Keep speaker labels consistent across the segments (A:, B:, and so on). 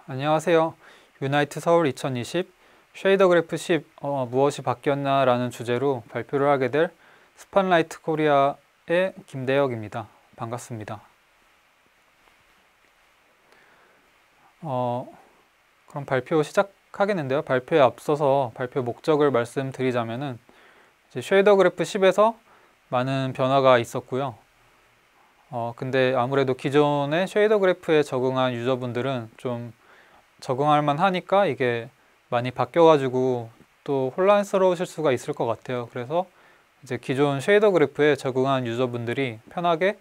A: 안녕하세요. 유나이트 서울 2020 쉐이더 그래프 10 무엇이 바뀌었나 라는 주제로 발표를 하게 될 스팟라이트 코리아의 김대혁입니다. 반갑습니다. 그럼 발표 시작하겠는데요. 발표에 앞서서 발표 목적을 말씀드리자면은 이제 쉐이더 그래프 10에서 많은 변화가 있었고요. 근데 아무래도 기존의 쉐이더 그래프에 적응한 유저분들은 좀 적응할 만하니까 이게 많이 바뀌어가지고 또 혼란스러우실 수가 있을 것 같아요. 그래서 이제 기존 쉐이더 그래프에 적응한 유저분들이 편하게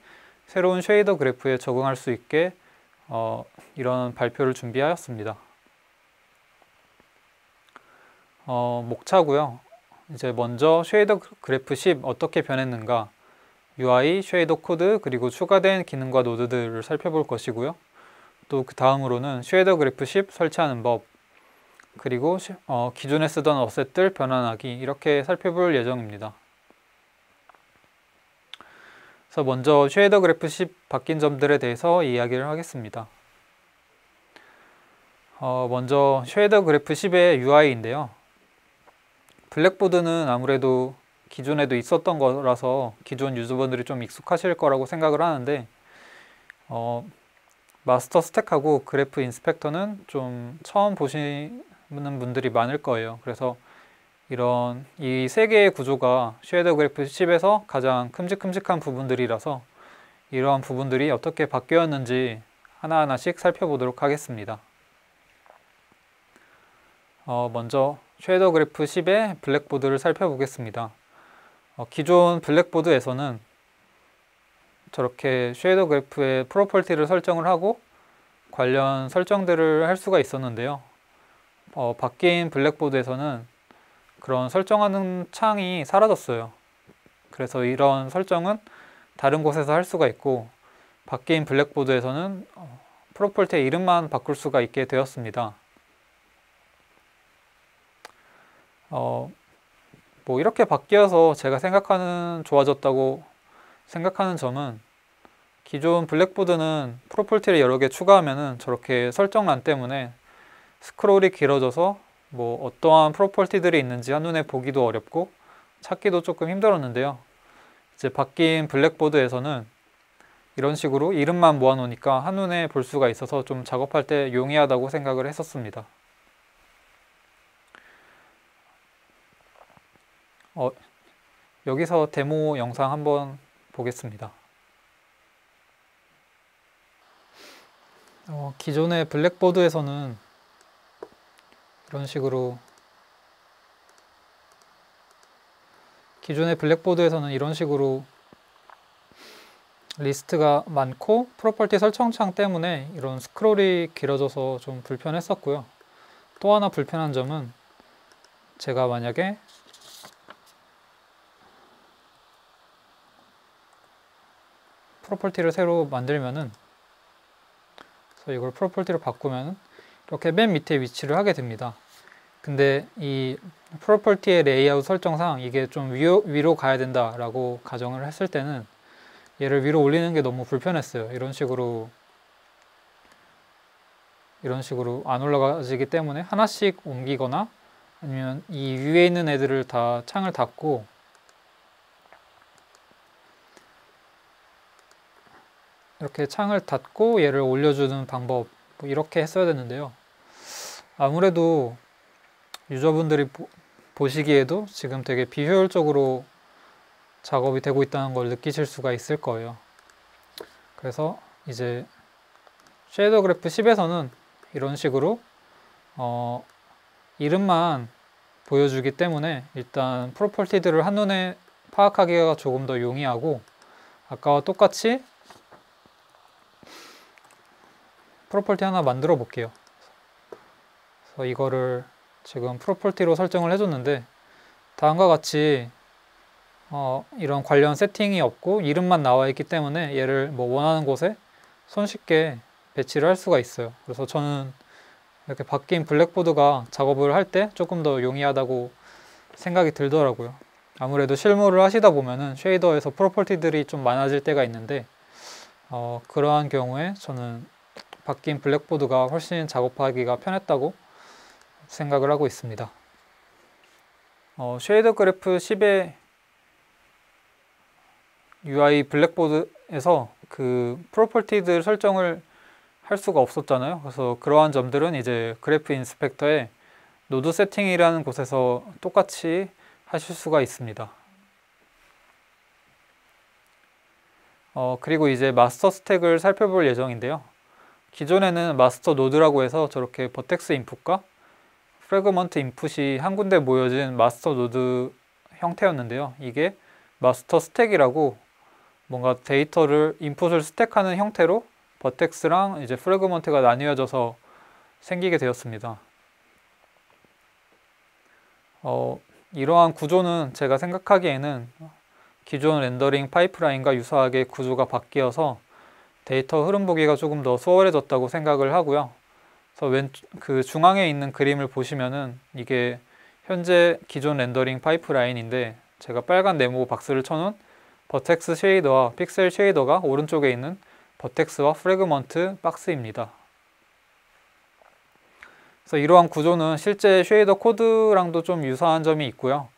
A: 새로운 쉐이더 그래프에 적응할 수 있게 이런 발표를 준비하였습니다. 목차고요. 이제 먼저 쉐이더 그래프 10 어떻게 변했는가, UI, 쉐이더 코드, 그리고 추가된 기능과 노드들을 살펴볼 것이고요. 또 그 다음으로는 쉐이더 그래프 10 설치하는 법, 그리고 기존에 쓰던 어셋들 변환하기, 이렇게 살펴볼 예정입니다. 그래서 먼저 쉐이더 그래프 10 바뀐 점들에 대해서 이야기를 하겠습니다. 먼저 쉐이더 그래프 10의 UI인데요. 블랙보드는 아무래도 기존에도 있었던 거라서 기존 유저분들이 좀 익숙하실 거라고 생각을 하는데 마스터 스택하고 그래프 인스펙터는 좀 처음 보시는 분들이 많을 거예요. 그래서 이 세 개의 구조가 쉐이더 그래프 10에서 가장 큼직큼직한 부분들이라서 이러한 부분들이 어떻게 바뀌었는지 하나하나씩 살펴보도록 하겠습니다. 먼저 쉐이더 그래프 10의 블랙보드를 살펴보겠습니다. 기존 블랙보드에서는 저렇게 쉐이더 그래프의 프로퍼티를 설정을 하고 관련 설정들을 할 수가 있었는데요. 바뀐 블랙보드에서는 그런 설정하는 창이 사라졌어요. 그래서 이런 설정은 다른 곳에서 할 수가 있고, 바뀐 블랙보드에서는 프로퍼티의 이름만 바꿀 수가 있게 되었습니다. 뭐 이렇게 바뀌어서 제가 좋아졌다고 생각하는 점은, 기존 블랙보드는 프로퍼티를 여러 개 추가하면은 저렇게 설정란 때문에 스크롤이 길어져서 뭐 어떠한 프로퍼티들이 있는지 한눈에 보기도 어렵고 찾기도 조금 힘들었는데요. 이제 바뀐 블랙보드에서는 이런 식으로 이름만 모아놓으니까 한눈에 볼 수가 있어서 좀 작업할 때 용이하다고 생각을 했었습니다. 여기서 데모 영상 한번 보겠습니다. 기존의 블랙보드에서는 이런 식으로 리스트가 많고 프로퍼티 설정창 때문에 이런 스크롤이 길어져서 좀 불편했었고요. 또 하나 불편한 점은, 제가 만약에 프로퍼티를 새로 만들면은, 그래서 이걸 프로퍼티로 바꾸면 이렇게 맨 밑에 위치를 하게 됩니다. 근데 이 프로퍼티의 레이아웃 설정상 이게 좀 위로 가야 된다라고 가정을 했을 때는 얘를 위로 올리는 게 너무 불편했어요. 이런 식으로 안 올라가지기 때문에 하나씩 옮기거나 아니면 이 위에 있는 애들을 다 창을 닫고 이렇게 창을 닫고 얘를 올려주는 방법, 뭐 이렇게 했어야 되는데요. 아무래도 유저분들이 보시기에도 지금 되게 비효율적으로 작업이 되고 있다는 걸 느끼실 수가 있을 거예요. 그래서 이제 쉐이더 그래프 10에서는 이런 식으로 이름만 보여주기 때문에 일단 프로퍼티들을 한눈에 파악하기가 조금 더 용이하고, 아까와 똑같이 프로퍼티 하나 만들어 볼게요. 그래서 이거를 지금 프로퍼티로 설정을 해줬는데, 다음과 같이 이런 관련 세팅이 없고 이름만 나와 있기 때문에 얘를 뭐 원하는 곳에 손쉽게 배치를 할 수가 있어요. 그래서 저는 이렇게 바뀐 블랙보드가 작업을 할 때 조금 더 용이하다고 생각이 들더라고요. 아무래도 실무를 하시다 보면은 쉐이더에서 프로퍼티들이 좀 많아질 때가 있는데 그러한 경우에 저는 바뀐 블랙보드가 훨씬 작업하기가 편했다고 생각을 하고 있습니다. 쉐이더 그래프 10의 UI 블랙보드에서 그 프로퍼티들 설정을 할 수가 없었잖아요. 그래서 그러한 점들은 이제 그래프 인스펙터의 노드 세팅이라는 곳에서 똑같이 하실 수가 있습니다. 그리고 이제 마스터 스택을 살펴볼 예정인데요. 기존에는 마스터 노드라고 해서 저렇게 버텍스 인풋과 프래그먼트 인풋이 한 군데 모여진 마스터 노드 형태였는데요. 이게 마스터 스택이라고 뭔가 데이터를 인풋을 스택하는 형태로 버텍스랑 이제 프래그먼트가 나뉘어져서 생기게 되었습니다. 이러한 구조는 제가 생각하기에는 기존 렌더링 파이프라인과 유사하게 구조가 바뀌어서 데이터 흐름 보기가 조금 더 수월해졌다고 생각을 하고요. 그래서 그 중앙에 있는 그림을 보시면은 이게 현재 기존 렌더링 파이프라인인데 제가 빨간 네모 박스를 쳐놓은 버텍스 쉐이더와 픽셀 쉐이더가 오른쪽에 있는 버텍스와 프래그먼트 박스입니다. 그래서 이러한 구조는 실제 쉐이더 코드랑도 좀 유사한 점이 있고요.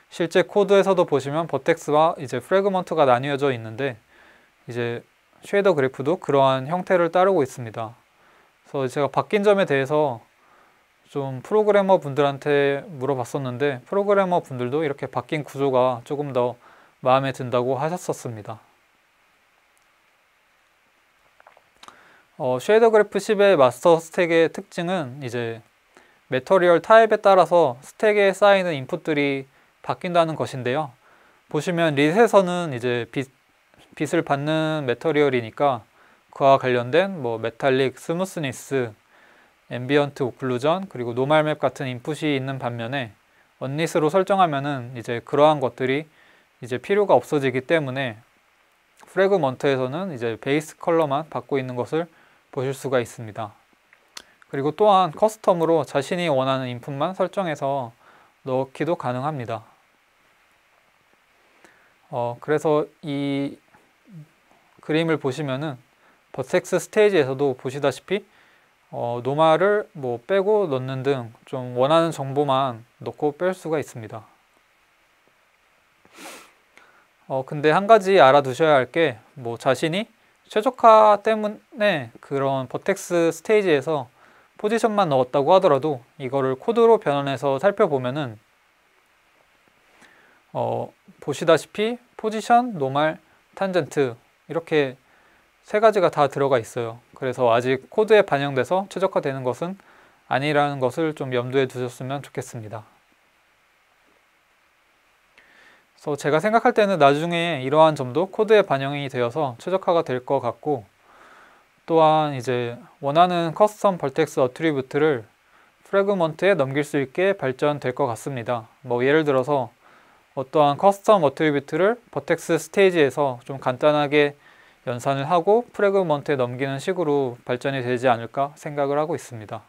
A: 실제 코드에서도 보시면 버텍스와 이제 프래그먼트가 나뉘어져 있는데 이제 쉐이더 그래프도 그러한 형태를 따르고 있습니다. 그래서 제가 바뀐 점에 대해서 좀 프로그래머 분들한테 물어봤었는데 프로그래머 분들도 이렇게 바뀐 구조가 조금 더 마음에 든다고 하셨었습니다. 쉐이더 그래프 10의 마스터 스택의 특징은 이제 매터리얼 타입에 따라서 스택에 쌓이는 인풋들이 바뀐다는 것인데요. 보시면 릿에서는 이제 빛을 받는 매터리얼이니까 그와 관련된 뭐 메탈릭, 스무스니스, 앰비언트 오클루전, 그리고 노멀 맵 같은 인풋이 있는 반면에 언릿으로 설정하면은 이제 그러한 것들이 이제 필요가 없어지기 때문에 프래그먼트에서는 이제 베이스 컬러만 받고 있는 것을 보실 수가 있습니다. 그리고 또한 커스텀으로 자신이 원하는 인풋만 설정해서 넣기도 가능합니다. 그래서 이 그림을 보시면은 버텍스 스테이지에서도 보시다시피 노말을 뭐 빼고 넣는 등 좀 원하는 정보만 넣고 뺄 수가 있습니다. 근데 한 가지 알아두셔야 할 게 뭐 자신이 최적화 때문에 그런 버텍스 스테이지에서 포지션만 넣었다고 하더라도 이거를 코드로 변환해서 살펴보면은 보시다시피 포지션, 노멀, 탄젠트 이렇게 세 가지가 다 들어가 있어요. 그래서 아직 코드에 반영돼서 최적화되는 것은 아니라는 것을 좀 염두에 두셨으면 좋겠습니다. 그래서 제가 생각할 때는 나중에 이러한 점도 코드에 반영이 되어서 최적화가 될 것 같고, 또한 이제 원하는 커스텀 버텍스 어트리뷰트를 프래그먼트에 넘길 수 있게 발전될 것 같습니다. 뭐 예를 들어서 어떠한 커스텀 어트리뷰트를 버텍스 스테이지에서 좀 간단하게 연산을 하고 프래그먼트에 넘기는 식으로 발전이 되지 않을까 생각을 하고 있습니다.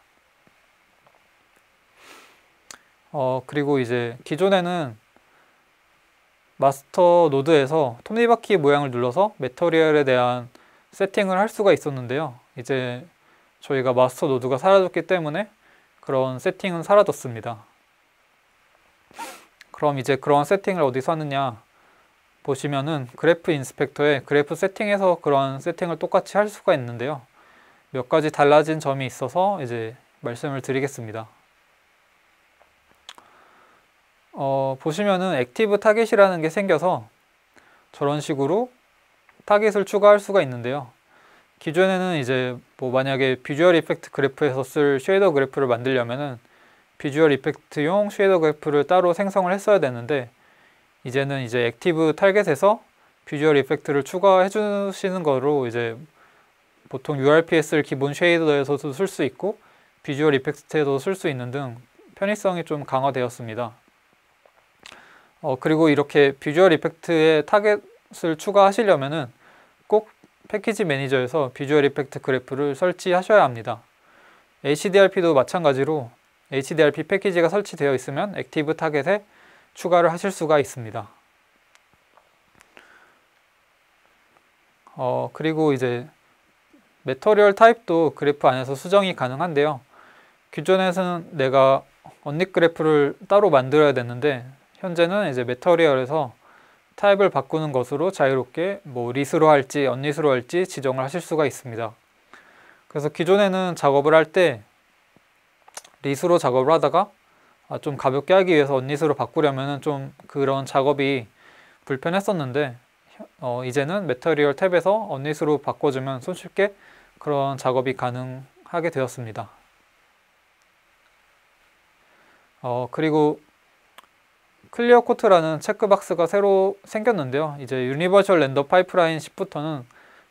A: 그리고 이제 기존에는 마스터 노드에서 톱니바퀴 모양을 눌러서 매터리얼에 대한 세팅을 할 수가 있었는데요. 이제 저희가 마스터 노드가 사라졌기 때문에 그런 세팅은 사라졌습니다. 그럼 이제 그런 세팅을 어디서 하느냐 보시면은 그래프 인스펙터에 그래프 세팅에서 그런 세팅을 똑같이 할 수가 있는데요. 몇 가지 달라진 점이 있어서 이제 말씀을 드리겠습니다. 보시면은 액티브 타겟이라는 게 생겨서 저런 식으로 타겟을 추가할 수가 있는데요. 기존에는 이제 뭐 만약에 비주얼 이펙트 그래프에서 쓸 쉐이더 그래프를 만들려면은 비주얼 이펙트용 쉐이더 그래프를 따로 생성을 했어야 되는데 이제는 이제 액티브 타겟에서 비주얼 이펙트를 추가해 주시는 거로 이제 보통 URPS를 기본 쉐이더에서도 쓸 수 있고 비주얼 이펙트에도 쓸 수 있는 등 편의성이 좀 강화되었습니다. 그리고 이렇게 비주얼 이펙트에 타겟을 추가하시려면은 꼭 패키지 매니저에서 비주얼 이펙트 그래프를 설치하셔야 합니다. HDRP도 마찬가지로 HDRP 패키지가 설치되어 있으면 액티브 타겟에 추가를 하실 수가 있습니다. 그리고 이제 매터리얼 타입도 그래프 안에서 수정이 가능한데요. 기존에서는 내가 언닉 그래프를 따로 만들어야 됐는데 현재는 이제 매터리얼에서 타입을 바꾸는 것으로 자유롭게 뭐 리스로 할지 언리스로 할지 지정을 하실 수가 있습니다. 그래서 기존에는 작업을 할 때 리스로 작업을 하다가 좀 가볍게 하기 위해서 언리스로 바꾸려면 좀 그런 작업이 불편했었는데 이제는 매터리얼 탭에서 언리스로 바꿔주면 손쉽게 그런 작업이 가능하게 되었습니다. 그리고 클리어 코트라는 체크박스가 새로 생겼는데요. 이제 유니버셜 렌더 파이프라인 10부터는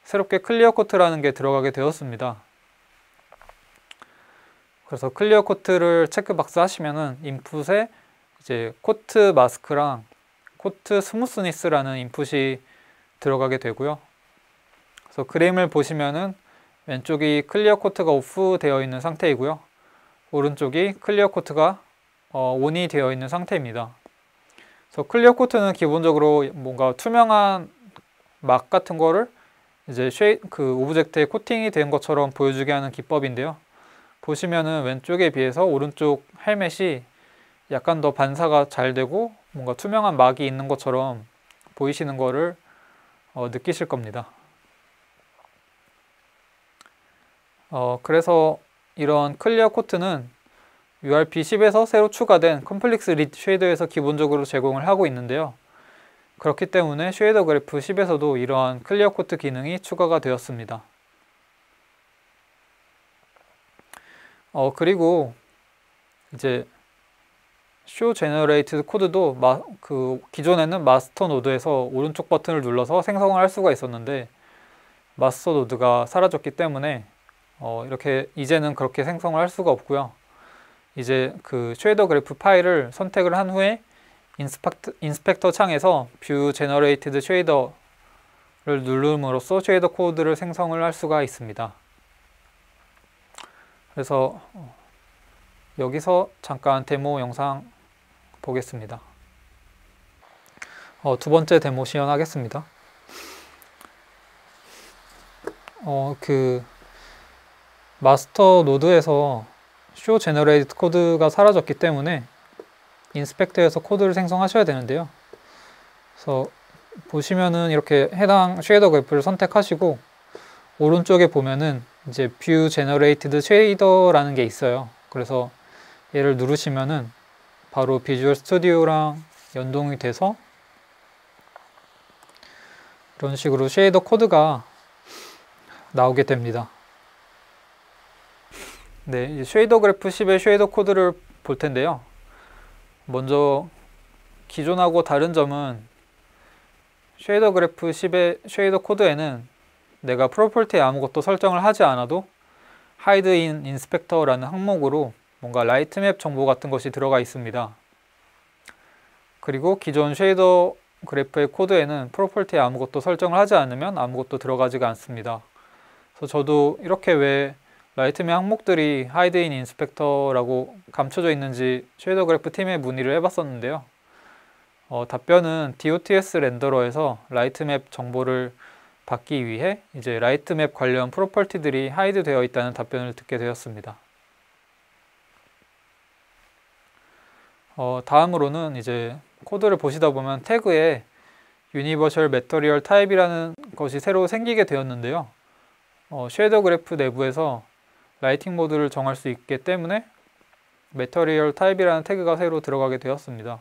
A: 새롭게 클리어 코트라는 게 들어가게 되었습니다. 그래서 클리어 코트를 체크박스 하시면은 인풋에 이제 코트 마스크랑 코트 스무스니스라는 인풋이 들어가게 되고요. 그래서 그림을 보시면은 왼쪽이 클리어 코트가 오프 되어 있는 상태이고요. 오른쪽이 클리어 코트가 온이 되어 있는 상태입니다. 그래서 클리어 코트는 기본적으로 뭔가 투명한 막 같은 거를 이제 그 오브젝트에 코팅이 된 것처럼 보여주게 하는 기법인데요. 보시면은 왼쪽에 비해서 오른쪽 헬멧이 약간 더 반사가 잘 되고 뭔가 투명한 막이 있는 것처럼 보이시는 거를 느끼실 겁니다. 그래서 이런 클리어 코트는 URP 10에서 새로 추가된 컴플렉스 릿 쉐이더에서 기본적으로 제공을 하고 있는데요. 그렇기 때문에 쉐이더 그래프 10에서도 이러한 클리어 코트 기능이 추가가 되었습니다. 그리고 이제 쇼 제너레이티드 코드도 기존에는 마스터 노드에서 오른쪽 버튼을 눌러서 생성을 할 수가 있었는데 마스터 노드가 사라졌기 때문에 이렇게 이제는 그렇게 생성을 할 수가 없고요. 이제 그 쉐이더 그래프 파일을 선택을 한 후에 인스펙터 창에서 뷰 제너레이티드 쉐이더를 누름으로써 쉐이더 코드를 생성을 할 수가 있습니다. 그래서 여기서 잠깐 데모 영상 보겠습니다. 두 번째 데모 시연하겠습니다. 그 마스터 노드에서 쇼 제너레이트 코드가 사라졌기 때문에 인스펙터에서 코드를 생성하셔야 되는데요. 그래서 보시면은 이렇게 해당 쉐이더 그래프를 선택하시고 오른쪽에 보면은 이제 뷰 제너레이티드 쉐이더라는 게 있어요. 그래서 얘를 누르시면은 바로 비주얼 스튜디오랑 연동이 돼서 이런 식으로 쉐이더 코드가 나오게 됩니다. 네, 이 쉐이더 그래프 10의 쉐이더 코드를 볼 텐데요. 먼저 기존하고 다른 점은 쉐이더 그래프 10의 쉐이더 코드에는 내가 프로퍼티에 아무것도 설정을 하지 않아도 Hide in Inspector라는 항목으로 뭔가 라이트맵 정보 같은 것이 들어가 있습니다. 그리고 기존 쉐이더 그래프의 코드에는 프로퍼티에 아무것도 설정을 하지 않으면 아무것도 들어가지가 않습니다. 그래서 저도 이렇게 왜 라이트맵 항목들이 Hide in Inspector라고 감춰져 있는지 쉐이더 그래프 팀에 문의를 해봤었는데요. 답변은 DOTS 렌더러에서 라이트맵 정보를 받기 위해 이제 라이트맵 관련 프로퍼티들이 하이드 되어 있다는 답변을 듣게 되었습니다. 다음으로는 이제 코드를 보시다 보면 태그에 유니버셜 매터리얼 타입이라는 것이 새로 생기게 되었는데요. 쉐이더 그래프 내부에서 라이팅 모드를 정할 수 있기 때문에 매터리얼 타입이라는 태그가 새로 들어가게 되었습니다.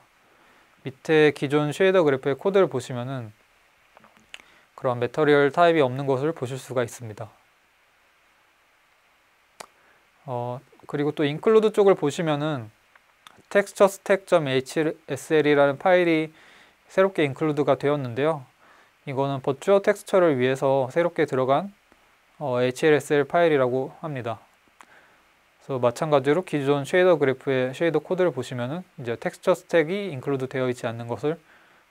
A: 밑에 기존 쉐이더 그래프의 코드를 보시면은 그런 매터리얼 타입이 없는 것을 보실 수가 있습니다. 그리고 또 include 쪽을 보시면은 texturestack.hsl이라는 파일이 새롭게 include가 되었는데요. 이거는 버추어 텍스처를 위해서 새롭게 들어간 HLSL 파일이라고 합니다. 그래서 마찬가지로 기존 쉐이더 그래프의 쉐이더 코드를 보시면은 이제 텍스처 스택이 인클루드 되어 있지 않는 것을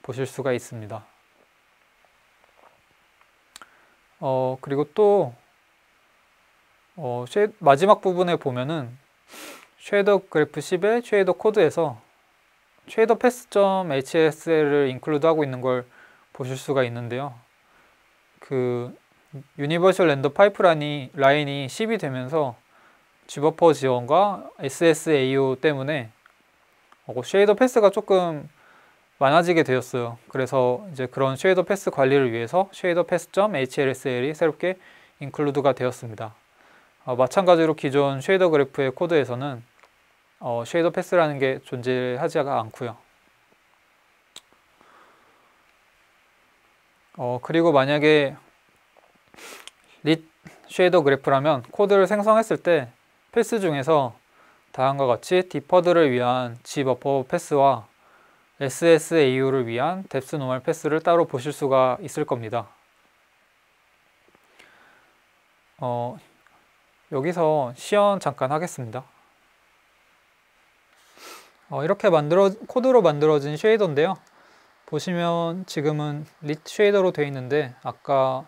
A: 보실 수가 있습니다. 그리고 또 마지막 부분에 보면은 쉐이더 그래프 10의 쉐이더 코드에서 쉐이더 패스.hsl을 인클루드 하고 있는 걸 보실 수가 있는데요. 그 유니버셜 렌더 파이프라인이 10이 되면서 Gbuffer 지원과 SSAO 때문에 쉐이더 패스가 조금 많아지게 되었어요. 그래서 이제 그런 쉐이더 패스 관리를 위해서 쉐이더 패스.hlsl이 새롭게 인클루드가 되었습니다. 마찬가지로 기존 쉐이더 그래프의 코드에서는 쉐이더 패스라는 게 존재하지 않고요. 그리고 만약에 lit 쉐이더 그래프라면 코드를 생성했을 때 패스 중에서 다음과 같이 디퍼드를 위한 Gbuffer 패스와 SSAU를 위한 뎁스 노멀 패스를 따로 보실 수가 있을 겁니다. 여기서 시연 잠깐 하겠습니다. 이렇게 코드로 만들어진 쉐이더인데요. 보시면 지금은 lit 쉐이더로 되어 있는데 아까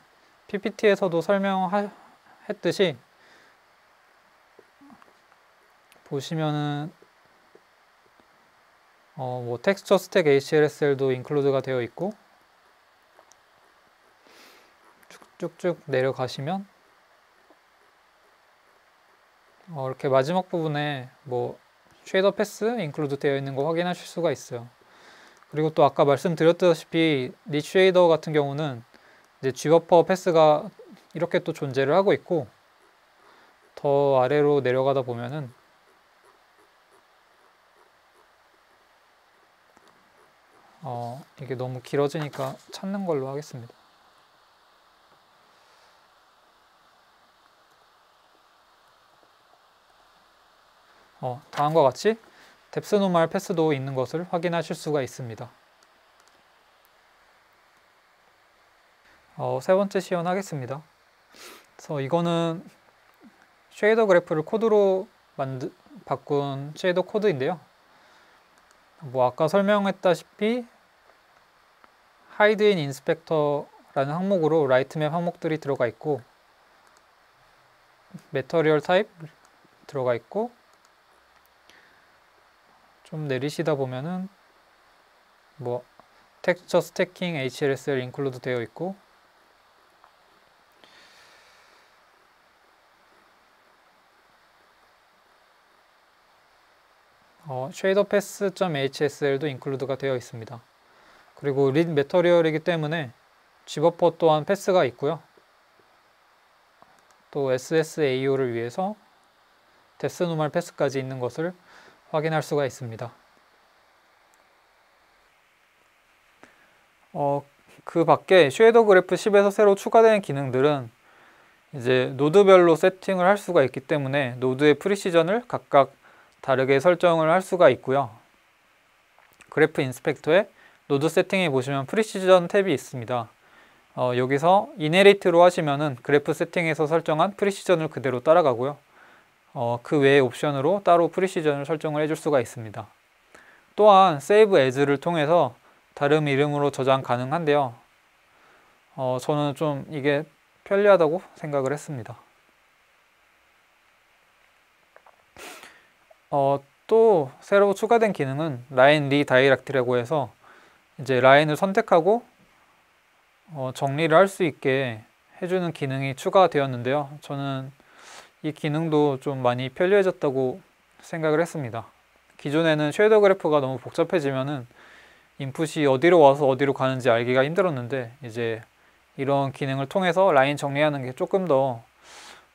A: PPT에서도 설명했듯이 보시면은 뭐 텍스처 스택 HLSL도 인클루드가 되어 있고 쭉쭉 내려가시면 이렇게 마지막 부분에 뭐 쉐이더 패스 인클루드 되어 있는 거 확인하실 수가 있어요. 그리고 또 아까 말씀드렸다시피 lit 쉐이더 같은 경우는 이제 Gbuffer 패스가 이렇게 또 존재를 하고 있고 더 아래로 내려가다 보면은 이게 너무 길어지니까 찾는 걸로 하겠습니다. 다음과 같이 뎁스 노멀 패스도 있는 것을 확인하실 수가 있습니다. 세 번째 시연하겠습니다. 그래서 이거는 쉐이더 그래프를 코드로 바꾼 쉐이더 코드인데요. 뭐 아까 설명했다시피 hide in inspector라는 항목으로 라이트맵 항목들이 들어가 있고 material type 들어가 있고 좀 내리시다 보면은 뭐 texture stacking HLSL include 되어 있고 shader pass.hsl도 include가 되어 있습니다. 그리고 lit material이기 때문에 Gbuffer 또한 패스가 있고요. 또 SSAO를 위해서 뎁스 노멀 패스까지 있는 것을 확인할 수가 있습니다. 그 밖에 쉐이더 그래프 10에서 새로 추가된 기능들은 이제 노드별로 세팅을 할 수가 있기 때문에 노드의 프리시전을 각각 다르게 설정을 할 수가 있고요. 그래프 인스펙터에 노드 세팅에 보시면 프리시전 탭이 있습니다. 여기서 이네리트로 하시면은 그래프 세팅에서 설정한 프리시전을 그대로 따라가고요. 그 외의 옵션으로 따로 프리시전을 설정을 해줄 수가 있습니다. 또한 세이브 에즈를 통해서 다른 이름으로 저장 가능한데요. 저는 좀 이게 편리하다고 생각을 했습니다. 또 새로 추가된 기능은 라인 리다이렉트라고 해서 이제 라인을 선택하고 정리를 할 수 있게 해주는 기능이 추가되었는데요. 저는 이 기능도 좀 많이 편리해졌다고 생각을 했습니다. 기존에는 쉐이더 그래프가 너무 복잡해지면은 인풋이 어디로 와서 어디로 가는지 알기가 힘들었는데 이제 이런 기능을 통해서 라인 정리하는 게 조금 더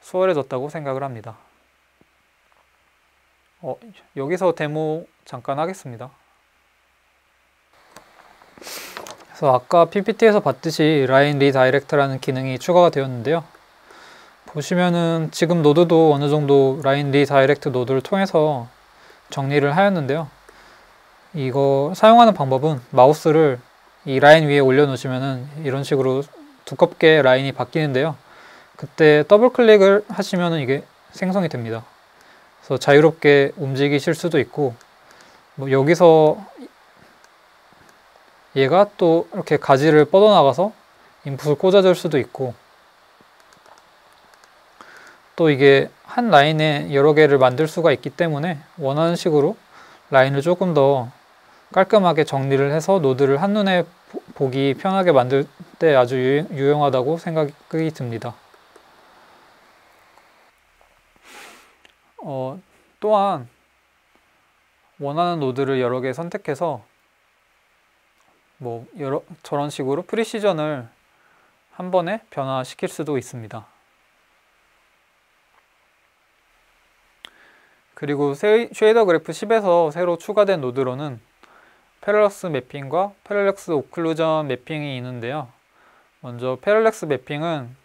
A: 수월해졌다고 생각을 합니다. 여기서 데모 잠깐 하겠습니다. 그래서 아까 PPT에서 봤듯이 라인 리다이렉트라는 기능이 추가가 되었는데요. 보시면은 지금 노드도 어느 정도 라인 리다이렉트 노드를 통해서 정리를 하였는데요. 이거 사용하는 방법은 마우스를 이 라인 위에 올려놓으시면은 이런 식으로 두껍게 라인이 바뀌는데요. 그때 더블 클릭을 하시면은 이게 생성이 됩니다. 그래서 자유롭게 움직이실 수도 있고, 뭐 여기서 얘가 또 이렇게 가지를 뻗어나가서 인풋을 꽂아줄 수도 있고, 또 이게 한 라인에 여러 개를 만들 수가 있기 때문에 원하는 식으로 라인을 조금 더 깔끔하게 정리를 해서 노드를 한눈에 보기 편하게 만들 때 아주 유용하다고 생각이 듭니다. 또한 원하는 노드를 여러 개 선택해서 저런 식으로 프리시전을 한 번에 변화시킬 수도 있습니다. 그리고 쉐이더 그래프 10에서 새로 추가된 노드로는 패럴렉스 매핑과 패럴렉스 오클루전 매핑이 있는데요. 먼저 패럴렉스 매핑은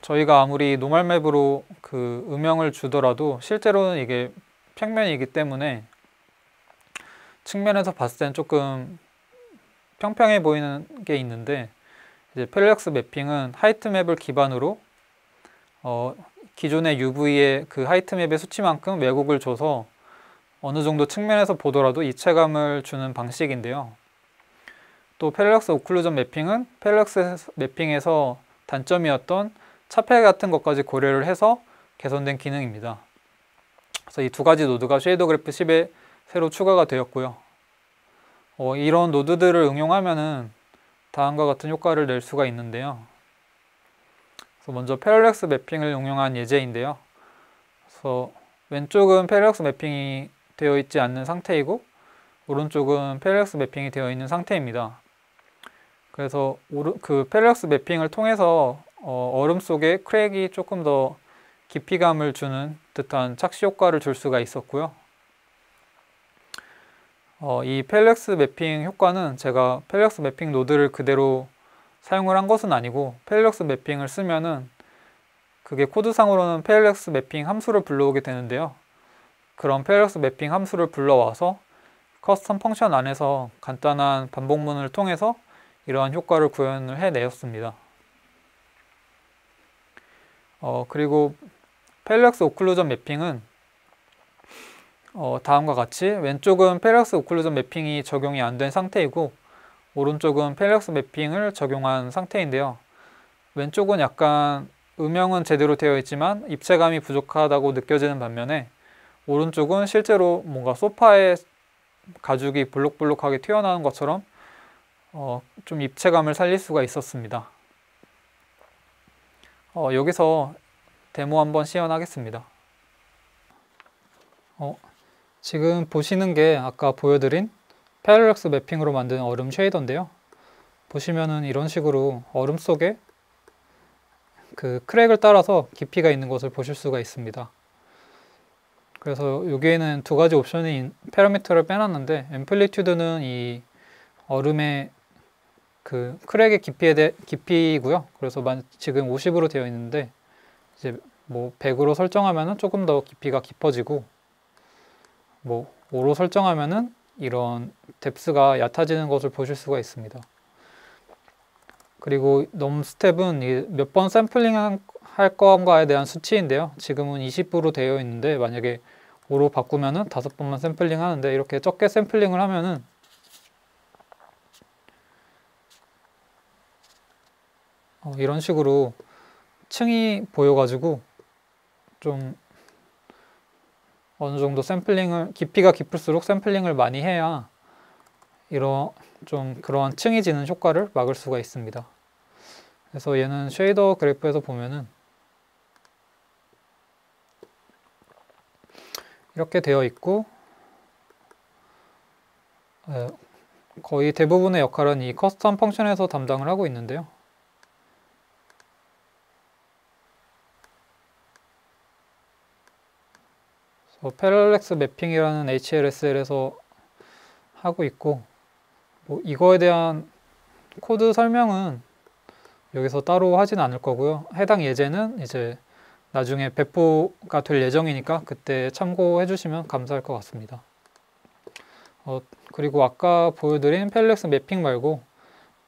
A: 저희가 아무리 노멀 맵으로 음영을 주더라도 실제로는 이게 평면이기 때문에 측면에서 봤을 땐 조금 평평해 보이는 게 있는데, 이제 패럴렉스 매핑은 하이트 맵을 기반으로 기존의 UV의 하이트 맵의 수치만큼 왜곡을 줘서 어느 정도 측면에서 보더라도 입체감을 주는 방식인데요. 또 패럴렉스 오클루전 매핑은 패럴렉스 매핑에서 단점이었던 차폐 같은 것까지 고려를 해서 개선된 기능입니다. 그래서 이 두 가지 노드가 쉐이더 그래프 10에 새로 추가가 되었고요. 이런 노드들을 응용하면은 다음과 같은 효과를 낼 수가 있는데요. 그래서 먼저 패럴렉스 매핑을 응용한 예제인데요. 그래서 왼쪽은 패럴렉스 매핑이 되어 있지 않는 상태이고 오른쪽은 패럴렉스 매핑이 되어 있는 상태입니다. 그래서 패럴렉스 매핑을 통해서 얼음 속에 크랙이 조금 더 깊이감을 주는 듯한 착시 효과를 줄 수가 있었고요. 이 패럴렉스 매핑 효과는 제가 패럴렉스 매핑 노드를 그대로 사용을 한 것은 아니고, 패럴렉스 매핑을 쓰면은 그게 코드상으로는 패럴렉스 매핑 함수를 불러오게 되는데요. 그런 패럴렉스 매핑 함수를 불러와서 커스텀 펑션 안에서 간단한 반복문을 통해서 이러한 효과를 구현을 해내었습니다. 그리고 패럴렉스 오클루전 매핑은 다음과 같이 왼쪽은 패럴렉스 오클루전 매핑이 적용이 안 된 상태이고 오른쪽은 패럴렉스 매핑을 적용한 상태인데요. 왼쪽은 약간 음영은 제대로 되어 있지만 입체감이 부족하다고 느껴지는 반면에 오른쪽은 실제로 뭔가 소파에 가죽이 볼록볼록하게 튀어나온 것처럼 좀 입체감을 살릴 수가 있었습니다. 여기서 데모 한번 시연하겠습니다. 지금 보시는 게 아까 보여드린 패럴렉스 매핑으로 만든 얼음 쉐이더인데요. 보시면은 이런 식으로 얼음 속에 크랙을 따라서 깊이가 있는 것을 보실 수가 있습니다. 그래서 여기에는 두 가지 옵션이 파라미터를 빼놨는데, 앰플리튜드는 이 얼음의 크랙의 깊이고요. 그래서 지금 50으로 되어 있는데 이제 100으로 설정하면은 조금 더 깊이가 깊어지고, 5로 설정하면은 이런 뎁스가 얕아지는 것을 보실 수가 있습니다. 그리고 넘 스텝은 몇 번 샘플링 할 건가에 대한 수치인데요. 지금은 20으로 되어 있는데 만약에 5로 바꾸면은 5번만 샘플링 하는데, 이렇게 적게 샘플링을 하면은 이런 식으로 층이 보여가지고 좀 어느 정도 깊이가 깊을수록 샘플링을 많이 해야 그런 층이 지는 효과를 막을 수가 있습니다. 그래서 얘는 쉐이더 그래프에서 보면은 이렇게 되어 있고, 거의 대부분의 역할은 이 커스텀 펑션에서 담당을 하고 있는데요. 패럴렉스 매핑이라는 HLSL에서 하고 있고, 이거에 대한 코드 설명은 여기서 따로 하진 않을 거고요. 해당 예제는 이제 나중에 배포가 될 예정이니까 그때 참고해 주시면 감사할 것 같습니다. 그리고 아까 보여드린 패럴렉스 매핑 말고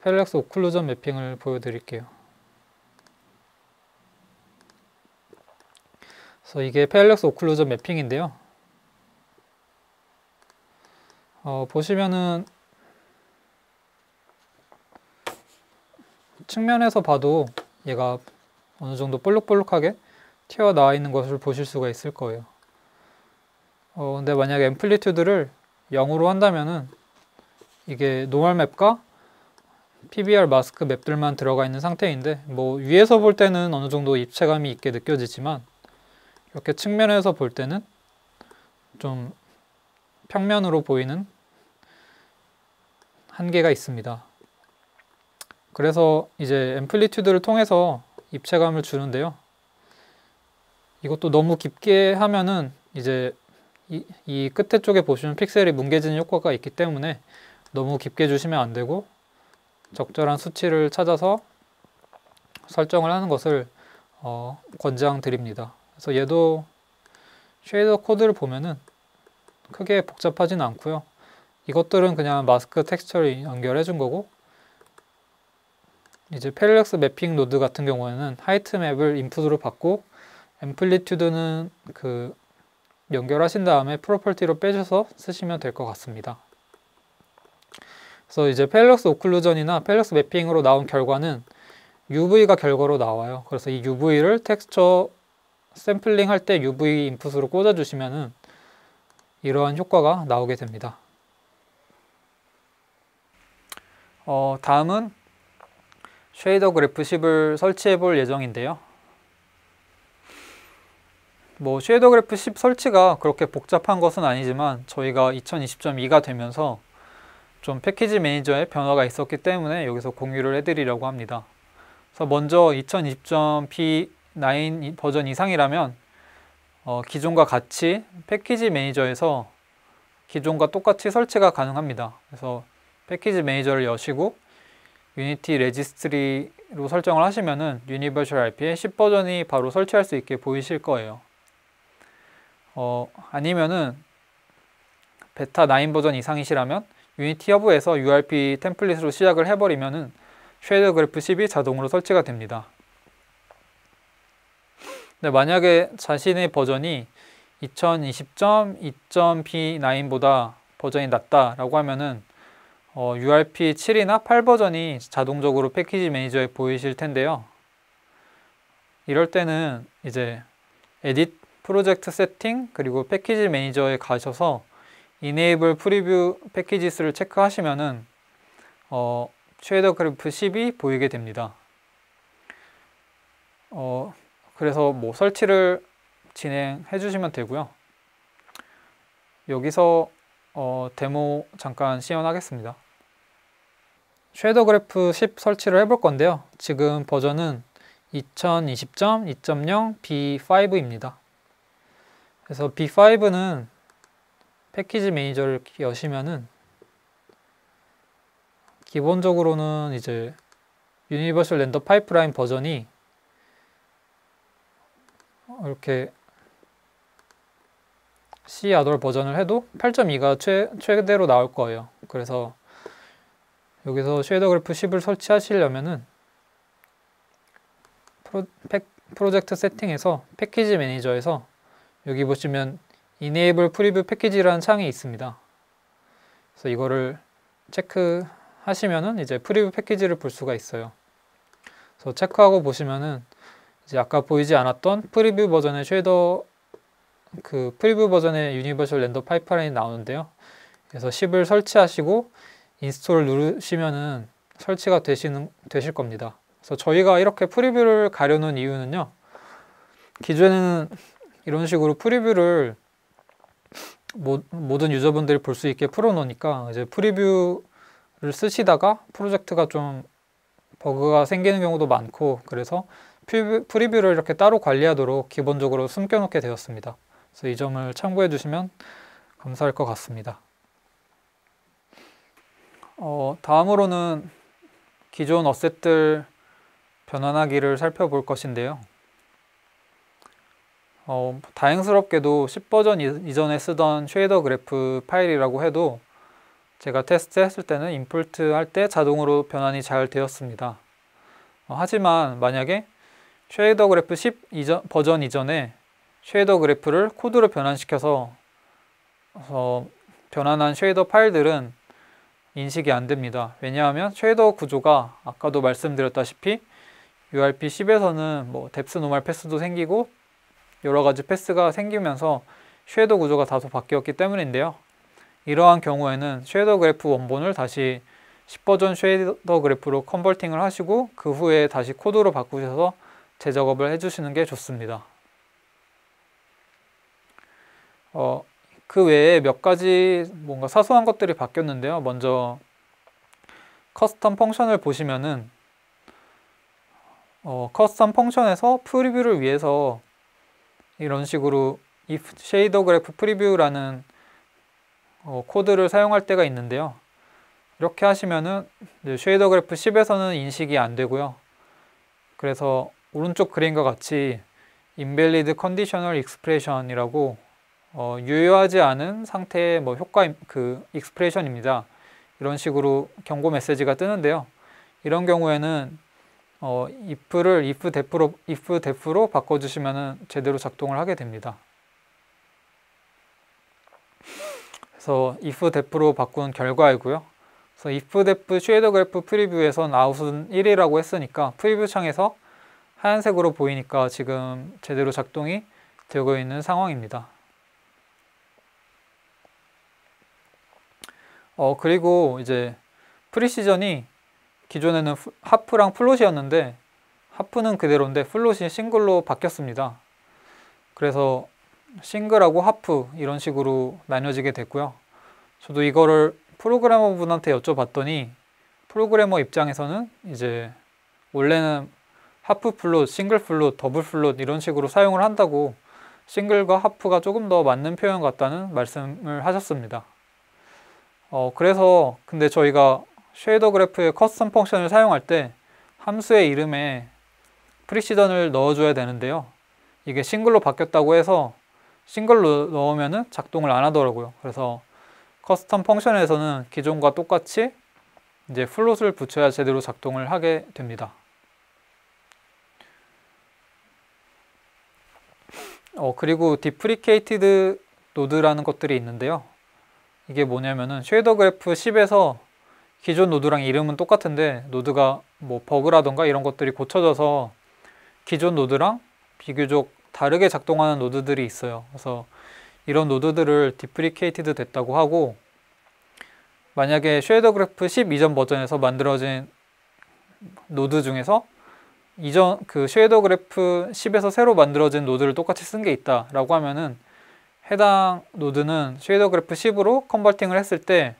A: 패럴렉스 오클루전 매핑을 보여드릴게요. 그래서 이게 패럴렉스 오클루전 매핑인데요. 보시면은 측면에서 봐도 얘가 어느 정도 볼록볼록하게 튀어나와 있는 것을 보실 수가 있을 거예요. 근데 만약에 앰플리튜드를 0으로 한다면은 이게 노멀 맵과 PBR 마스크 맵들만 들어가 있는 상태인데, 뭐 위에서 볼 때는 어느 정도 입체감이 있게 느껴지지만 이렇게 측면에서 볼 때는 좀 평면으로 보이는 한계가 있습니다. 그래서 이제 앰플리튜드를 통해서 입체감을 주는데요. 이것도 너무 깊게 하면은 이제 이 끝에 쪽에 보시면 픽셀이 뭉개지는 효과가 있기 때문에 너무 깊게 주시면 안 되고, 적절한 수치를 찾아서 설정을 하는 것을 권장드립니다. 그래서 얘도 쉐이더 코드를 보면은 크게 복잡하진 않고요. 이것들은 그냥 마스크 텍스처를 연결해 준 거고, 이제 패럴렉스 매핑 노드 같은 경우에는 하이트 맵을 인풋으로 받고 앰플리튜드는 그 연결하신 다음에 프로퍼티로 빼셔서 쓰시면 될 것 같습니다. 그래서 이제 패럴렉스 오클루전이나 패럴렉스 매핑으로 나온 결과는 UV가 결과로 나와요. 그래서 이 UV를 텍스처 샘플링 할 때 UV 인풋으로 꽂아주시면은 이러한 효과가 나오게 됩니다. 다음은 쉐이더 그래프 10을 설치해 볼 예정인데요. 뭐 쉐이더 그래프 10 설치가 그렇게 복잡한 것은 아니지만 저희가 2020.2가 되면서 좀 패키지 매니저에 변화가 있었기 때문에 여기서 공유를 해드리려고 합니다. 그래서 먼저 2020.p9 버전 이상이라면 기존과 같이 패키지 매니저에서 기존과 똑같이 설치가 가능합니다. 그래서 패키지 매니저를 여시고 유니티 레지스트리로 설정을 하시면은 유니버셜 RP의 10 버전이 바로 설치할 수 있게 보이실 거예요. 아니면은 베타 9 버전 이상이시라면 유니티 허브에서 URP 템플릿으로 시작을 해버리면은 쉐이더 그래프 10이 자동으로 설치가 됩니다. 근데 만약에 자신의 버전이 2020.2.p9보다 버전이 낮다라고 하면은 URP 7이나 8 버전이 자동적으로 패키지 매니저에 보이실 텐데요. 이럴 때는 이제 에딧 프로젝트 세팅 그리고 패키지 매니저에 가셔서 Enable Preview Packages를 체크하시면은 쉐이더 그래프 10이 보이게 됩니다. 그래서 뭐 설치를 진행해 주시면 되고요. 여기서 데모 잠깐 시연하겠습니다. 쉐이더 그래프 10 설치를 해볼 건데요. 지금 버전은 2020.2.0 B5입니다. 그래서 B5는 패키지 매니저를 여시면은 기본적으로는 이제 유니버셜 렌더 파이프라인 버전이 이렇게 C 아돌 버전을 해도 8.2가 최대로 나올 거예요. 그래서 여기서 쉐이더 그래프 10을 설치하시려면은 프로젝트 세팅에서 패키지 매니저에서 여기 보시면 Enable Preview Package라는 창이 있습니다. 그래서 이거를 체크하시면은 이제 프리뷰 패키지를 볼 수가 있어요. 그래서 체크하고 보시면은 이제 아까 보이지 않았던 프리뷰 버전의 쉐이더 프리뷰 버전의 유니버셜 렌더 파이프라인이 나오는데요. 그래서 10을 설치하시고 인스톨 누르시면은 설치가 되실 겁니다. 그래서 저희가 이렇게 프리뷰를 가려는 이유는요. 기존에는 이런 식으로 프리뷰를 모든 유저분들이 볼 수 있게 풀어놓으니까 이제 프리뷰를 쓰시다가 프로젝트가 좀 버그가 생기는 경우도 많고, 그래서 프리뷰를 이렇게 따로 관리하도록 기본적으로 숨겨놓게 되었습니다. 그래서 이 점을 참고해 주시면 감사할 것 같습니다. 다음으로는 기존 어셋들 변환하기를 살펴볼 것인데요. 다행스럽게도 10버전 이전에 쓰던 쉐이더 그래프 파일이라고 해도 제가 테스트 했을 때는 임포트 할 때 자동으로 변환이 잘 되었습니다. 하지만 만약에 쉐이더 그래프 10 버전 이전에 쉐이더 그래프를 코드로 변환시켜서 변환한 쉐이더 파일들은 인식이 안 됩니다. 왜냐하면 쉐이더 구조가 아까도 말씀드렸다시피 URP 10에서는 뭐 뎁스 노멀 패스도 생기고 여러 가지 패스가 생기면서 쉐이더 구조가 다소 바뀌었기 때문인데요. 이러한 경우에는 쉐이더 그래프 원본을 다시 10버전 쉐이더 그래프로 컨버팅을 하시고 그 후에 다시 코드로 바꾸셔서 재작업을 해주시는 게 좋습니다. 그 외에 몇 가지 뭔가 사소한 것들이 바뀌었는데요. 먼저 커스텀 펑션을 보시면은 커스텀 펑션에서 프리뷰를 위해서 이런 식으로 if shader graph preview라는 코드를 사용할 때가 있는데요. 이렇게 하시면은 쉐이더 그래프 10에서는 인식이 안 되고요. 그래서 오른쪽 그림과 같이 invalid conditional expression이라고 유효하지 않은 상태의 효과 expression입니다. 이런 식으로 경고 메시지가 뜨는데요. 이런 경우에는 if를 if def로 바꿔주시면 제대로 작동을 하게 됩니다. 그래서 if def로 바꾼 결과이고요. 그래서 if def 쉐이더 그래프 프리뷰에선 out은 1이라고 했으니까 프리뷰 창에서 하얀색으로 보이니까 지금 제대로 작동이 되고 있는 상황입니다. 그리고 이제 프리시전이 기존에는 하프랑 플롯이었는데 하프는 그대로인데 플롯이 싱글로 바뀌었습니다. 그래서 싱글하고 하프 이런 식으로 나뉘어지게 됐고요. 저도 이거를 프로그래머 분한테 여쭤봤더니 프로그래머 입장에서는 이제 원래는 하프 플롯, 싱글 플롯, 더블 플롯 이런 식으로 사용을 한다고 싱글과 하프가 조금 더 맞는 표현 같다는 말씀을 하셨습니다. 그래서 근데 저희가 쉐이더 그래프의 커스텀 펑션을 사용할 때 함수의 이름에 프리시전을 넣어줘야 되는데요. 이게 싱글로 바뀌었다고 해서 싱글로 넣으면은 작동을 안 하더라고요. 그래서 커스텀 펑션에서는 기존과 똑같이 이제 플롯을 붙여야 제대로 작동을 하게 됩니다. 그리고 디프리케이티드 노드라는 것들이 있는데요. 이게 뭐냐면은 쉐이더 그래프 10에서 기존 노드랑 이름은 똑같은데 노드가 버그라던가 이런 것들이 고쳐져서 기존 노드랑 비교적 다르게 작동하는 노드들이 있어요. 그래서 이런 노드들을 디프리케이티드 됐다고 하고, 만약에 쉐이더 그래프 10 이전 버전에서 만들어진 노드 중에서 이전 쉐이더 그래프 10에서 새로 만들어진 노드를 똑같이 쓴 게 있다 라고 하면은 해당 노드는 쉐이더 그래프 10으로 컨버팅을 했을 때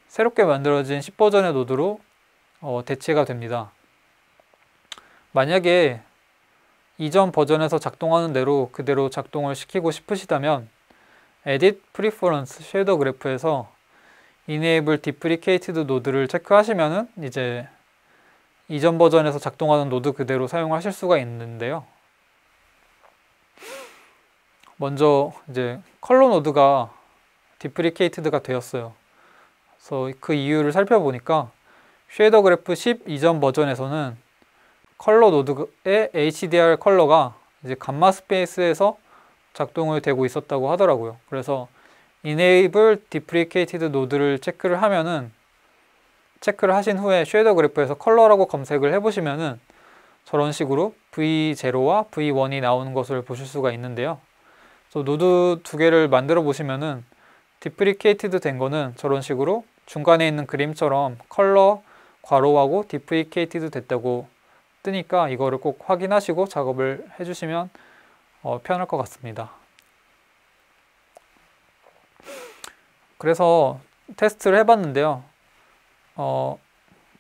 A: 새롭게 만들어진 10버전의 노드로 대체가 됩니다. 만약에 이전 버전에서 작동하는 대로 그대로 작동을 시키고 싶으시다면 Edit Preference 쉐이더 그래프에서 Enable Deprecated 노드를 체크하시면은 이제 이전 버전에서 작동하는 노드 그대로 사용하실 수가 있는데요. 먼저 이제 컬러 노드가 디프리케이티드가 되었어요. 그래서 그 이유를 살펴보니까 쉐이더 그래프 10 이전 버전에서는 컬러 노드의 HDR 컬러가 이제 감마 스페이스에서 작동을 되고 있었다고 하더라고요. 그래서 Enable Deprecated 노드를 체크를 하면은, 체크를 하신 후에 쉐이더 그래프에서 컬러라고 검색을 해보시면은 저런 식으로 V0와 V1이 나오는 것을 보실 수가 있는데요. 노드 두 개를 만들어 보시면은 디프리케이티드 된 거는 저런 식으로 중간에 있는 그림처럼 컬러 괄호하고 디프리케이티드 됐다고 뜨니까 이거를 꼭 확인하시고 작업을 해주시면 편할 것 같습니다. 그래서 테스트를 해봤는데요.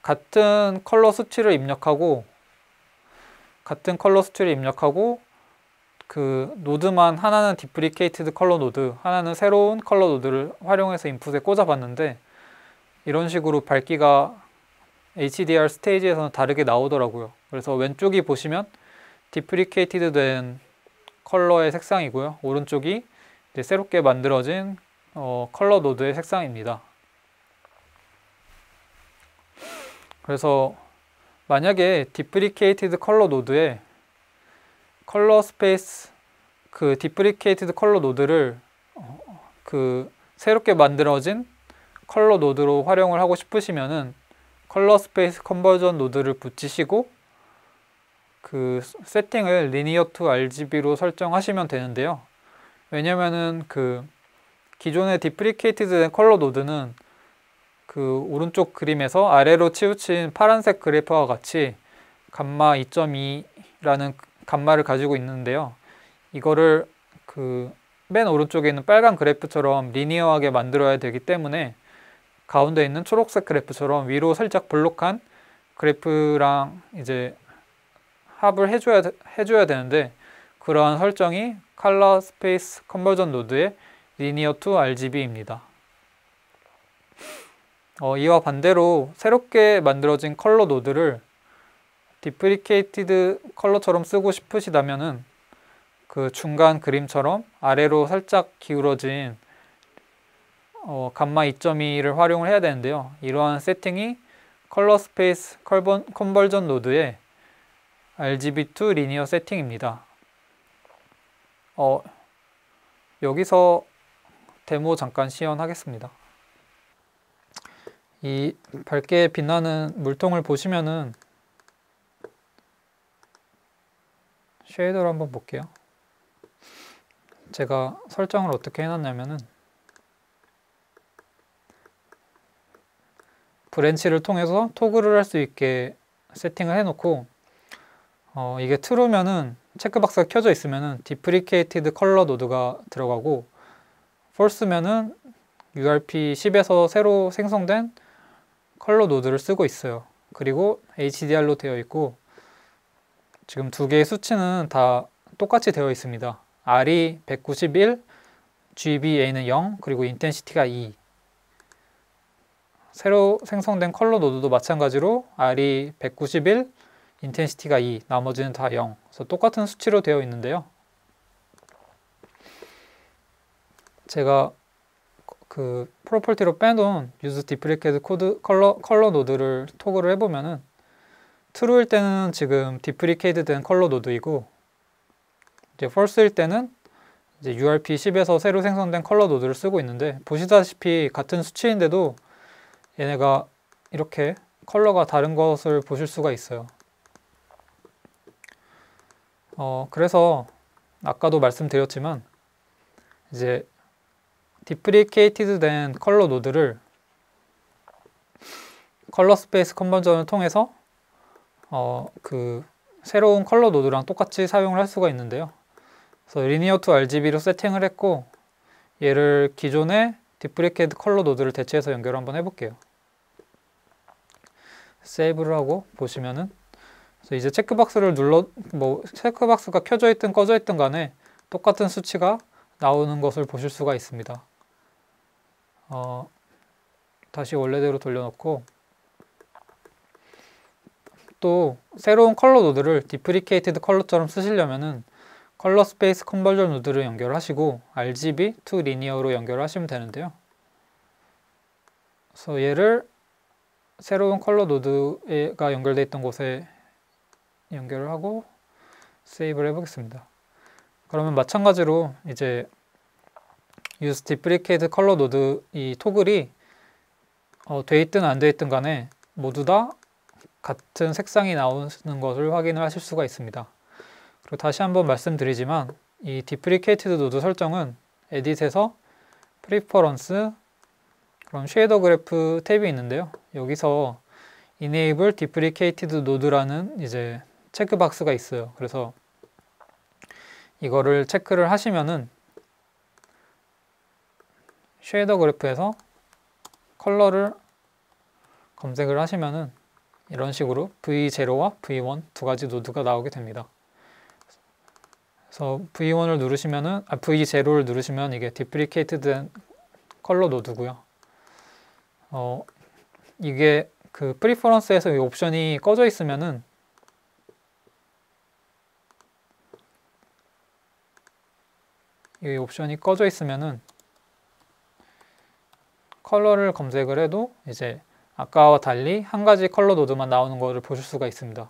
A: 같은 컬러 수치를 입력하고 그 노드만 하나는 디프리케이티드 컬러 노드, 하나는 새로운 컬러 노드를 활용해서 인풋에 꽂아봤는데 이런 식으로 밝기가 HDR 스테이지에서는 다르게 나오더라고요. 그래서 왼쪽이 보시면 디프리케이티드 된 컬러의 색상이고요. 오른쪽이 이제 새롭게 만들어진 컬러 노드의 색상입니다. 그래서 만약에 디프리케이티드 컬러 노드에 컬러 스페이스 디프리케이티드 컬러 노드를 새롭게 만들어진 컬러 노드로 활용을 하고 싶으시면은 컬러 스페이스 컨버전 노드를 붙이시고 그 세팅을 리니어 투 RGB로 설정하시면 되는데요. 왜냐면은 기존의 디프리케이티드 된 컬러 노드는 그 오른쪽 그림에서 아래로 치우친 파란색 그래프와 같이 감마 2.2라는 감마를 가지고 있는데요. 이거를 그 맨 오른쪽에 있는 빨간 그래프처럼 리니어하게 만들어야 되기 때문에 가운데 있는 초록색 그래프처럼 위로 살짝 볼록한 그래프랑 이제 합을 해줘야 되는데, 그러한 설정이 컬러 스페이스 컨버전 노드의 리니어 투 RGB입니다. 이와 반대로 새롭게 만들어진 컬러 노드를 디프리케이티드 컬러처럼 쓰고 싶으시다면은 그 중간 그림처럼 아래로 살짝 기울어진 감마 2.2를 활용을 해야 되는데요. 이러한 세팅이 컬러 스페이스 컨버전 노드의 RGB2 리니어 세팅입니다. 여기서 데모 잠깐 시연하겠습니다. 이 밝게 빛나는 물통을 보시면은 쉐이더를 한번 볼게요. 제가 설정을 어떻게 해놨냐면은 브랜치를 통해서 토글을 할 수 있게 세팅을 해놓고, 이게 true면은 체크박스가 켜져 있으면은 디프리케이티드 컬러 노드가 들어가고, false면은 URP 10에서 새로 생성된 컬러 노드를 쓰고 있어요. 그리고 HDR로 되어 있고, 지금 두 개의 수치는 다 똑같이 되어 있습니다. R이 191, GBA는 0, 그리고 인텐시티가 2. 새로 생성된 컬러 노드도 마찬가지로 R이 191, 인텐시티가 2, 나머지는 다 0. 그래서 똑같은 수치로 되어 있는데요. 제가 그 프로퍼티로 빼놓은 use duplicate 코드 컬러 노드를 토글을 해보면은 true일 때는 지금 디프리케이트 된 컬러 노드이고, 이제 false일 때는 이제 URP 10에서 새로 생성된 컬러 노드를 쓰고 있는데, 보시다시피 같은 수치인데도 얘네가 이렇게 컬러가 다른 것을 보실 수가 있어요. 그래서 아까도 말씀드렸지만 이제 디프리케이티드 된 컬러 노드를 컬러 스페이스 컨버전을 통해서 그 새로운 컬러 노드랑 똑같이 사용을 할 수가 있는데요. 그래서 리니어 투 RGB로 세팅을 했고, 얘를 기존의 디프리케이트 컬러 노드를 대체해서 연결을 한번 해볼게요. 세이브를 하고 보시면은, 그래서 이제 체크박스를 체크박스가 켜져 있든 꺼져 있든 간에 똑같은 수치가 나오는 것을 보실 수가 있습니다. 다시 원래대로 돌려놓고, 또 새로운 컬러 노드를 디프리케이티드 컬러처럼 쓰시려면은 컬러 스페이스 컨버전 노드를 연결하시고 RGB to 리니어로 연결하시면 되는데요. 그래서 얘를 새로운 컬러 노드가 연결되어 있던 곳에 연결을 하고 세이브를 해보겠습니다. 그러면 마찬가지로 이제 use duplicate color 노드 이 토글이 돼 있든 안 돼 있든 간에 모두 다 같은 색상이 나오는 것을 확인을 하실 수가 있습니다. 그리고 다시 한번 말씀드리지만 이 deprecated 노드 설정은 edit에서 preference, 그럼 쉐이더 그래프 탭이 있는데요. 여기서 enable deprecated node라는 이제 체크박스가 있어요. 그래서 이거를 체크를 하시면은 쉐이더 그래프에서 컬러를 검색을 하시면은 이런 식으로 V0와 V1 두 가지 노드가 나오게 됩니다. 그래서 V1을 누르시면은 V0를 누르시면 이게 디프리케이트 된 컬러 노드고요. 이게 그 프리퍼런스에서 이 옵션이 꺼져 있으면은 이 옵션이 꺼져 있으면은 컬러를 검색을 해도 이제 아까와 달리 한 가지 컬러 노드만 나오는 것을 보실 수가 있습니다.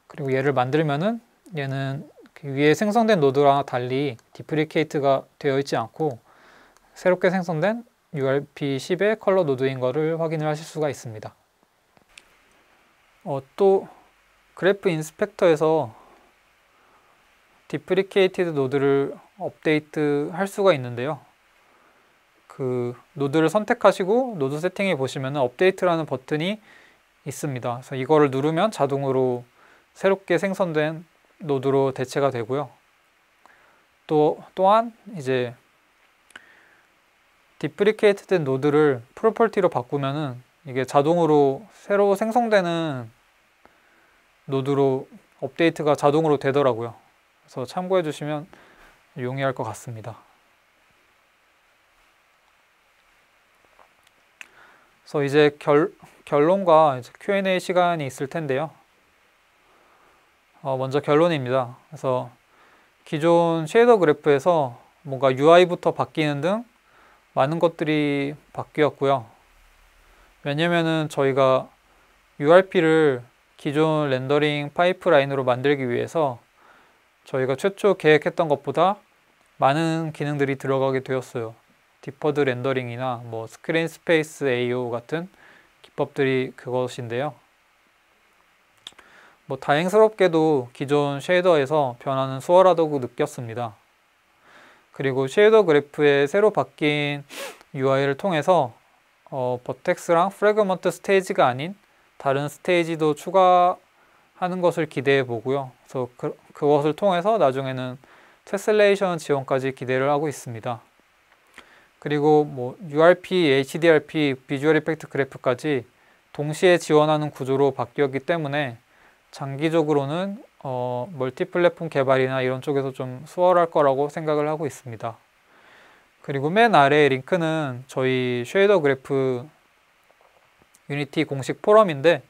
A: 그리고 얘를 만들면은 얘는 그 위에 생성된 노드랑 달리 디프리케이트가 되어 있지 않고 새롭게 생성된 URP10의 컬러 노드인 것을 확인을 하실 수가 있습니다. 또 그래프 인스펙터에서 디프리케이티드 노드를 업데이트 할 수가 있는데요. 그 노드를 선택하시고 노드 세팅에 보시면 업데이트라는 버튼이 있습니다. 그래서 이거를 누르면 자동으로 새롭게 생성된 노드로 대체가 되고요. 또한 이제 디프리케이트 된 노드를 프로퍼티로 바꾸면은 이게 자동으로 새로 생성되는 노드로 업데이트가 자동으로 되더라고요. 그래서 참고해 주시면 용이할 것 같습니다. 그래서 이제 결론과 이제 Q&A 시간이 있을 텐데요. 먼저 결론입니다. 그래서 기존 쉐이더 그래프에서 뭔가 UI부터 바뀌는 등 많은 것들이 바뀌었고요. 왜냐면은 저희가 URP를 기존 렌더링 파이프라인으로 만들기 위해서 저희가 최초 계획했던 것보다 많은 기능들이 들어가게 되었어요. 디퍼드 렌더링이나 뭐 스크린 스페이스 AO 같은 기법들이 그것인데요. 뭐 다행스럽게도 기존 쉐이더에서 변화는 수월하다고 느꼈습니다. 그리고 쉐이더 그래프의 새로 바뀐 UI를 통해서 버텍스랑 프래그먼트 스테이지가 아닌 다른 스테이지도 추가하는 것을 기대해 보고요. 그래서 그것을 통해서 나중에는 테슬레이션 지원까지 기대를 하고 있습니다. 그리고 뭐 URP, HDRP, 비주얼 이펙트 그래프까지 동시에 지원하는 구조로 바뀌었기 때문에 장기적으로는 멀티 플랫폼 개발이나 이런 쪽에서 좀 수월할 거라고 생각을 하고 있습니다. 그리고 맨 아래 링크는 저희 쉐이더 그래프 유니티 공식 포럼인데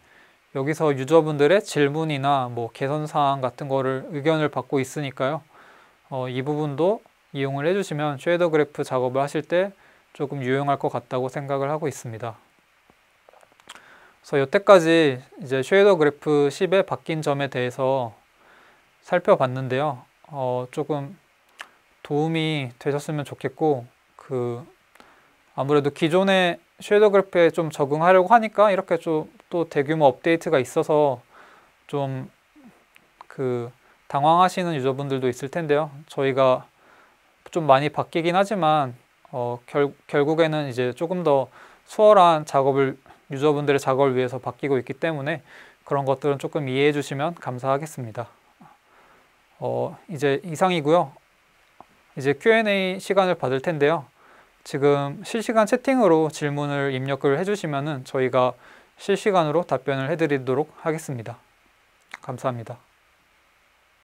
A: 여기서 유저분들의 질문이나 뭐 개선사항 같은 거를 의견을 받고 있으니까요. 이 부분도 이용을 해주시면 쉐이더 그래프 작업을 하실 때 조금 유용할 것 같다고 생각을 하고 있습니다. 그래서 여태까지 이제 쉐이더 그래프 10에 바뀐 점에 대해서 살펴봤는데요. 조금 도움이 되셨으면 좋겠고, 아무래도 기존의 쉐이더 그래프에 좀 적응하려고 하니까 이렇게 좀 또 대규모 업데이트가 있어서 좀 당황하시는 유저분들도 있을 텐데요. 저희가 좀 많이 바뀌긴 하지만 결국에는 이제 조금 더 수월한 유저분들의 작업을 위해서 바뀌고 있기 때문에 그런 것들은 조금 이해해 주시면 감사하겠습니다. 이제 이상이고요. 이제 Q&A 시간을 받을 텐데요. 지금 실시간 채팅으로 질문을 입력을 해주시면은 저희가 실시간으로 답변을 해드리도록 하겠습니다. 감사합니다.